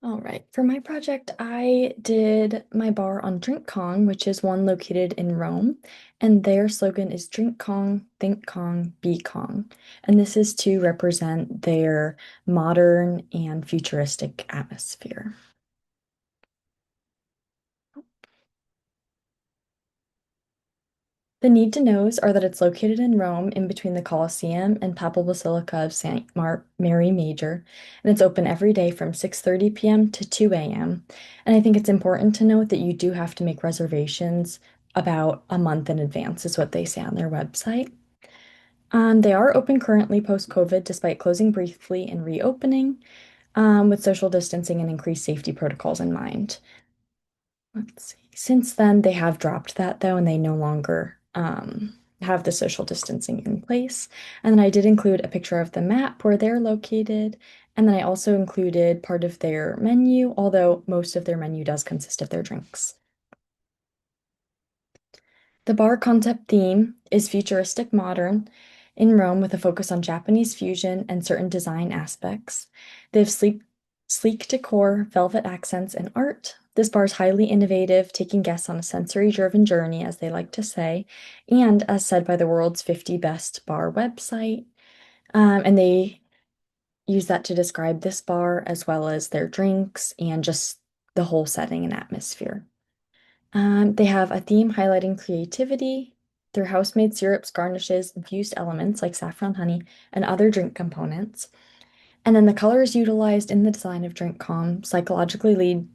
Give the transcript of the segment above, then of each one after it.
All right. For my project, I did my bar on Drink Kong, which is one located in Rome. And their slogan is Drink Kong, Think Kong, Be Kong. And this is to represent their modern and futuristic atmosphere. The need to knows are that it's located in Rome in between the Colosseum and Papal Basilica of St. Mary Major, and it's open every day from 6:30 p.m. to 2 a.m. And I think it's important to note that you do have to make reservations about a month in advance, is what they say on their website. They are open currently post-COVID, despite closing briefly and reopening, with social distancing and increased safety protocols in mind. Let's see. Since then, they have dropped that though, and they no longer have the social distancing in place. And then I did include a picture of the map where they're located. And then I also included part of their menu, although most of their menu does consist of their drinks. The bar concept theme is futuristic modern in Rome with a focus on Japanese fusion and certain design aspects. They have sleek decor, velvet accents, and art. This bar is highly innovative, taking guests on a sensory-driven journey, as they like to say, and as said by the world's 50 best bar website. And they use that to describe this bar as well as their drinks and just the whole setting and atmosphere. They have a theme highlighting creativity through house-made syrups, garnishes, infused elements like saffron honey, and other drink components. And then the colors utilized in the design of Drink Calm psychologically lead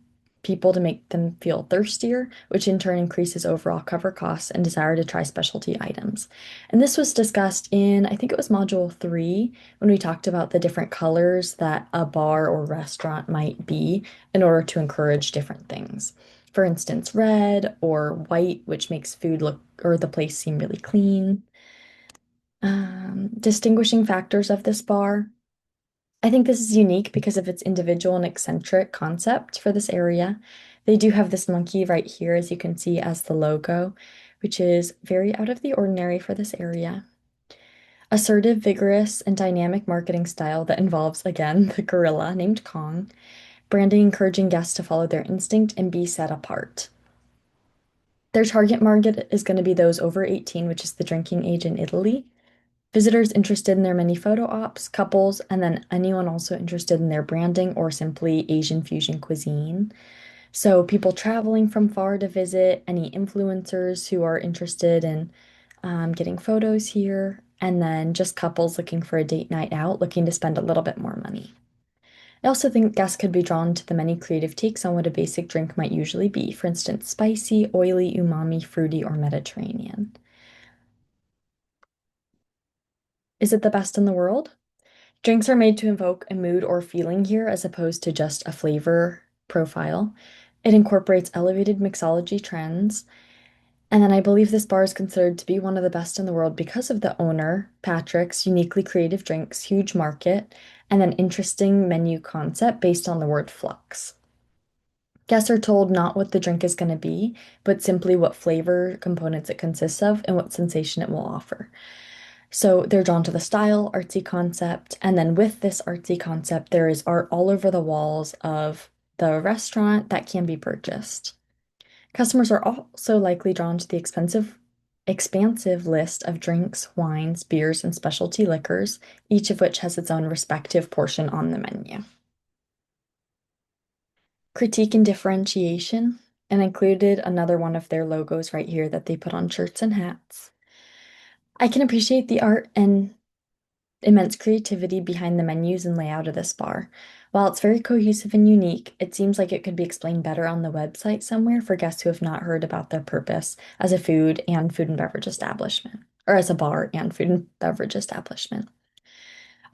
people to make them feel thirstier, which in turn increases overall cover costs and desire to try specialty items. And this was discussed in, I think it was module 3, when we talked about the different colors that a bar or restaurant might be in order to encourage different things. For instance, red or white, which makes food look or the place seem really clean. Distinguishing factors of this bar. I think this is unique because of its individual and eccentric concept for this area. They do have this monkey right here, as you can see, as the logo, which is very out of the ordinary for this area. Assertive, vigorous, and dynamic marketing style that involves, again, the gorilla named Kong, branding encouraging guests to follow their instinct and be set apart. Their target market is going to be those over 18, which is the drinking age in Italy. Visitors interested in their many photo ops, couples, and then anyone also interested in their branding or simply Asian fusion cuisine. So, people traveling from far to visit, any influencers who are interested in getting photos here, and then just couples looking for a date night out, looking to spend a little bit more money. I also think guests could be drawn to the many creative takes on what a basic drink might usually be. For instance, spicy, oily, umami, fruity, or Mediterranean. Is it the best in the world? Drinks are made to invoke a mood or feeling here as opposed to just a flavor profile. It incorporates elevated mixology trends. And then I believe this bar is considered to be one of the best in the world because of the owner, Patrick's uniquely creative drinks, huge market, and an interesting menu concept based on the word flux. Guests are told not what the drink is going to be, but simply what flavor components it consists of and what sensation it will offer. So they're drawn to the style, artsy concept, and then with this artsy concept, there is art all over the walls of the restaurant that can be purchased. Customers are also likely drawn to the expansive list of drinks, wines, beers, and specialty liquors, each of which has its own respective portion on the menu. Critique and differentiation, and included another one of their logos right here that they put on shirts and hats. I can appreciate the art and immense creativity behind the menus and layout of this bar. While it's very cohesive and unique, it seems like it could be explained better on the website somewhere for guests who have not heard about their purpose as a food and beverage establishment, or as a bar and food and beverage establishment.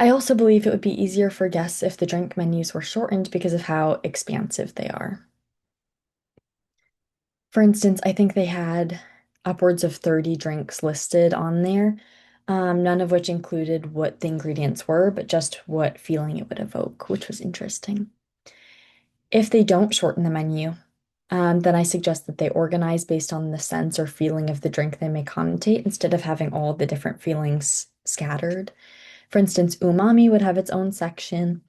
I also believe it would be easier for guests if the drink menus were shortened because of how expansive they are. For instance, I think they had upwards of 30 drinks listed on there, none of which included what the ingredients were, but just what feeling it would evoke, which was interesting. If they don't shorten the menu, then I suggest that they organize based on the sense or feeling of the drink they may connotate instead of having all the different feelings scattered. For instance, umami would have its own section,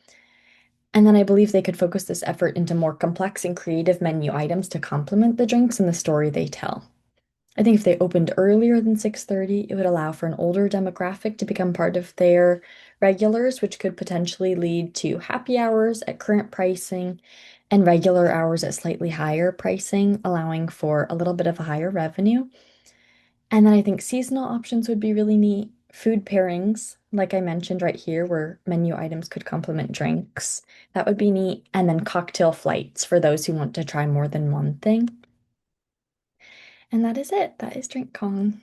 And then I believe they could focus this effort into more complex and creative menu items to complement the drinks and the story they tell. I think if they opened earlier than 6:30, it would allow for an older demographic to become part of their regulars, which could potentially lead to happy hours at current pricing and regular hours at slightly higher pricing, allowing for a little bit of a higher revenue. And then I think seasonal options would be really neat. Food pairings, like I mentioned right here, where menu items could complement drinks. That would be neat. And then cocktail flights for those who want to try more than one thing. And that is it. That is Drink Con.